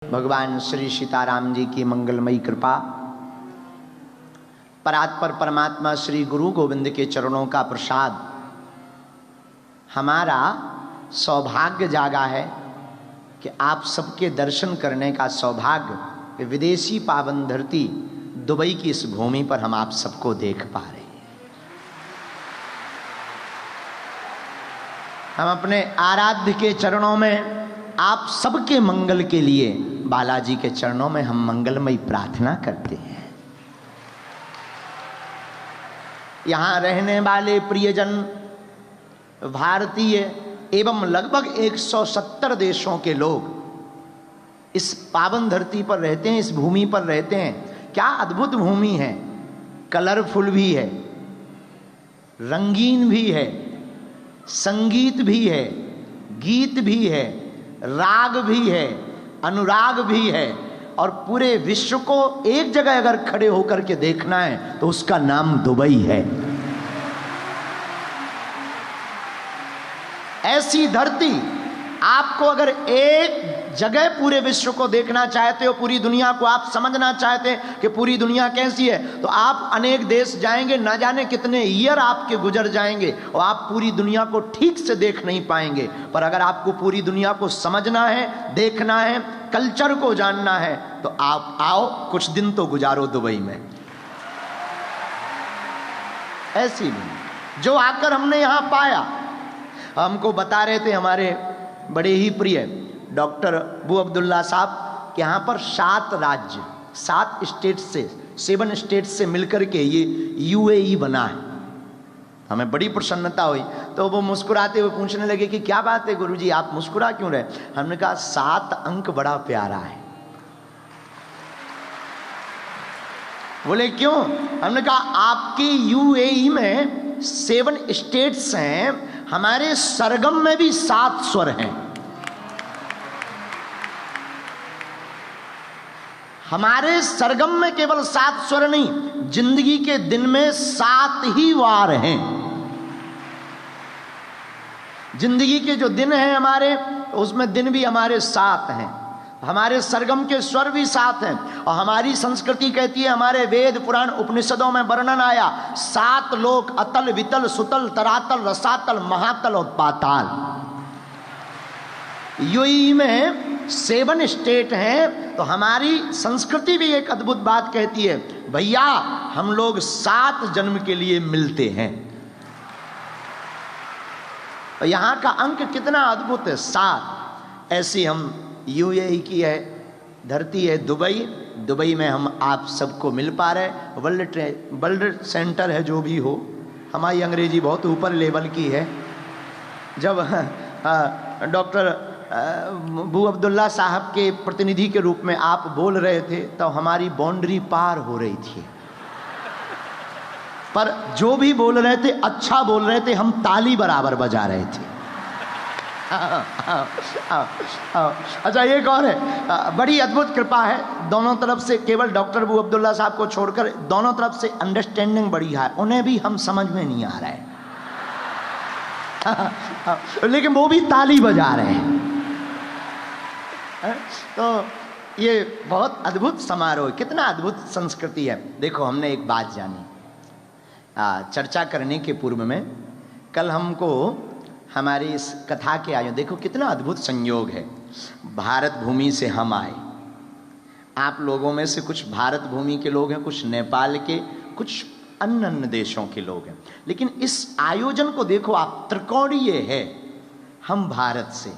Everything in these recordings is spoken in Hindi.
भगवान श्री सीताराम जी की मंगलमयी कृपा, परात्पर परमात्मा श्री गुरु गोविंद के चरणों का प्रसाद, हमारा सौभाग्य जागा है कि आप सबके दर्शन करने का सौभाग्य विदेशी पावन धरती दुबई की इस भूमि पर हम आप सबको देख पा रहे हैं। हम अपने आराध्य के चरणों में आप सबके मंगल के लिए बालाजी के चरणों में हम मंगलमयी प्रार्थना करते हैं। यहां रहने वाले प्रियजन भारतीय एवं लगभग 170 देशों के लोग इस पावन धरती पर रहते हैं, इस भूमि पर रहते हैं। क्या अद्भुत भूमि है, कलरफुल भी है, रंगीन भी है, संगीत भी है, गीत भी है, राग भी है, अनुराग भी है। और पूरे विश्व को एक जगह अगर खड़े होकर के देखना है तो उसका नाम दुबई है। ऐसी धरती आपको अगर एक जगह पूरे विश्व को देखना चाहते हो, पूरी दुनिया को आप समझना चाहते हैं कि पूरी दुनिया कैसी है, तो आप अनेक देश जाएंगे, ना जाने कितने ईयर आपके गुजर जाएंगे और आप पूरी दुनिया को ठीक से देख नहीं पाएंगे। पर अगर आपको पूरी दुनिया को समझना है, देखना है, कल्चर को जानना है, तो आप आओ, कुछ दिन तो गुजारो दुबई में। ऐसी भी जो आकर हमने यहां पाया, हमको बता रहे थे हमारे बड़े ही प्रिय डॉक्टर अबू अब्दुल्ला साहब कि यहाँ पर 7 राज्य, 7 स्टेट से, 7 स्टेट से मिलकर के ये यूएई बना है। हमें बड़ी प्रसन्नता हुई। तो वो मुस्कुराते हुए पूछने लगे कि क्या बात है गुरुजी, आप मुस्कुरा क्यों रहे? हमने कहा 7 अंक बड़ा प्यारा है। बोले क्यों? हमने कहा आपकी यूएई में 7 स्टेट्स हैं, हमारे सरगम में भी 7 स्वर हैं। हमारे सरगम में केवल 7 स्वर नहीं, जिंदगी के दिन में 7 ही वार हैं। जिंदगी के जो दिन हैं हमारे, उसमें दिन भी हमारे 7 हैं। हमारे सरगम के स्वर भी 7 हैं। और हमारी संस्कृति कहती है, हमारे वेद पुराण उपनिषदों में वर्णन आया, 7 लोक, अतल वितल सुतल तरातल रसातल महातल और पाताल। यूएई में 7 स्टेट हैं। तो हमारी संस्कृति भी एक अद्भुत बात कहती है, भैया हम लोग 7 जन्म के लिए मिलते हैं। और यहां का अंक कितना अद्भुत है, 7। ऐसी हम यूएई की है धरती है दुबई। दुबई में हम आप सबको मिल पा रहे। वर्ल्ड सेंटर है जो भी हो, हमारी अंग्रेजी बहुत ऊपर लेवल की है। जब डॉक्टर अबू अब्दुल्ला साहब के प्रतिनिधि के रूप में आप बोल रहे थे तो हमारी बाउंड्री पार हो रही थी। पर जो भी बोल रहे थे अच्छा बोल रहे थे, हम ताली बराबर बजा रहे थे। अच्छा एक और है, बड़ी अद्भुत कृपा है दोनों तरफ से, केवल डॉक्टर अबू अब्दुल्ला साहब को छोड़कर दोनों तरफ से अंडरस्टैंडिंग बड़ी है। उन्हें भी हम समझ में नहीं आ रहा है लेकिन वो भी ताली बजा रहे हैं। तो ये बहुत अद्भुत समारोह, कितना अद्भुत संस्कृति है। देखो हमने एक बात जानी चर्चा करने के पूर्व में, कल हमको हमारी इस कथा के आयोजन, देखो कितना अद्भुत संयोग है। भारत भूमि से हम आए, आप लोगों में से कुछ भारत भूमि के लोग हैं, कुछ नेपाल के, कुछ अन्य देशों के लोग हैं। लेकिन इस आयोजन को देखो आप, त्रिकोणीय है। हम भारत से,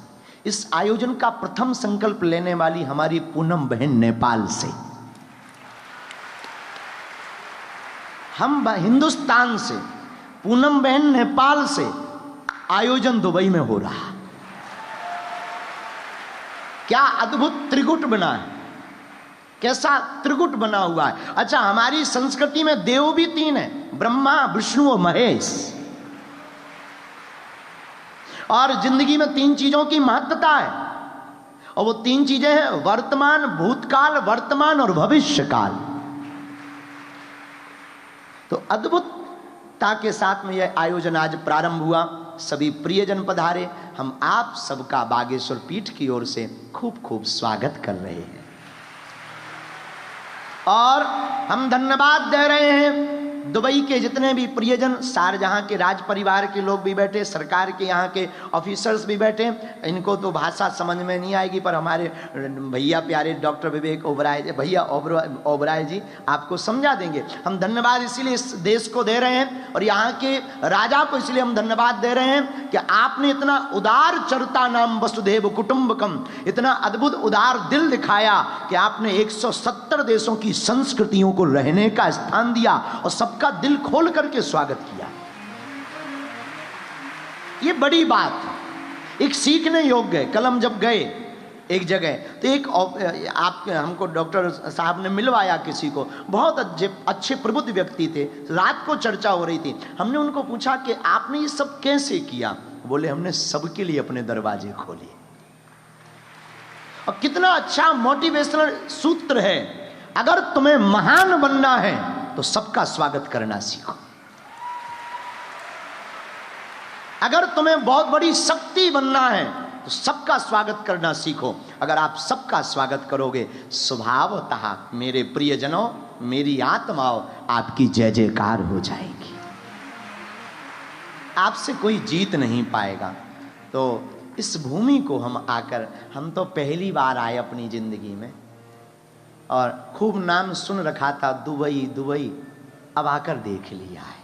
इस आयोजन का प्रथम संकल्प लेने वाली हमारी पूनम बहन नेपाल से, हम हिंदुस्तान से, पूनम बहन नेपाल से, आयोजन दुबई में हो रहा। क्या अद्भुत त्रिगुट बना है, कैसा त्रिगुट बना हुआ है। अच्छा हमारी संस्कृति में देव भी 3 है, ब्रह्मा विष्णु और महेश। और जिंदगी में 3 चीजों की महत्वता है, और वो 3 चीजें हैं वर्तमान, भूतकाल, वर्तमान और भविष्य काल। तो अद्भुतता के साथ में यह आयोजन आज प्रारंभ हुआ। सभी प्रियजन पधारे, हम आप सबका बागेश्वर पीठ की ओर से खूब खूब स्वागत कर रहे हैं और हम धन्यवाद दे रहे हैं दुबई के जितने भी प्रियजन, शारजहां के राज परिवार के लोग भी बैठे, सरकार के यहाँ के ऑफिसर्स भी बैठे। इनको तो भाषा समझ में नहीं आएगी, पर हमारे भैया प्यारे डॉक्टर विवेक ओबराय, भैया ओबराय जी आपको समझा देंगे। हम धन्यवाद इसीलिए इस देश को दे रहे हैं और यहाँ के राजा को इसलिए हम धन्यवाद दे रहे हैं कि आपने इतना उदार चरता नाम वसुधैव कुटुंबकम, इतना अद्भुत उदार दिल दिखाया कि आपने 170 देशों की संस्कृतियों को रहने का स्थान दिया और सबका दिल खोल करके स्वागत किया। ये बड़ी बात है, एक सीखने योग्य है। कल हम जब गए एक जगह तो एक आप हमको डॉक्टर साहब ने मिलवाया किसी को, बहुत अच्छे प्रबुद्ध व्यक्ति थे। रात को चर्चा हो रही थी, हमने उनको पूछा कि आपने ये सब कैसे किया? बोले हमने सबके लिए अपने दरवाजे खोले। और कितना अच्छा मोटिवेशनल सूत्र है, अगर तुम्हें महान बनना है तो सबका स्वागत करना सीखो। अगर तुम्हें बहुत बड़ी शक्ति बनना है तो सबका स्वागत करना सीखो। अगर आप सबका स्वागत करोगे, स्वभावतः मेरे प्रियजनों, मेरी आत्माओं, आपकी जय जयकार हो जाएगी। आपसे कोई जीत नहीं पाएगा। तो इस भूमि को हम आकर, हम तो पहली बार आए अपनी जिंदगी में और खूब नाम सुन रखा था दुबई दुबई, अब आकर देख लिया है।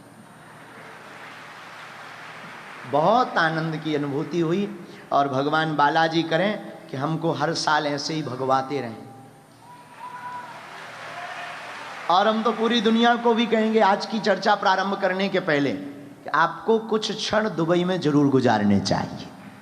बहुत आनंद की अनुभूति हुई और भगवान बालाजी करें कि हमको हर साल ऐसे ही भगवाते रहें। और हम तो पूरी दुनिया को भी कहेंगे आज की चर्चा प्रारंभ करने के पहले कि आपको कुछ क्षण दुबई में जरूर गुजारने चाहिए।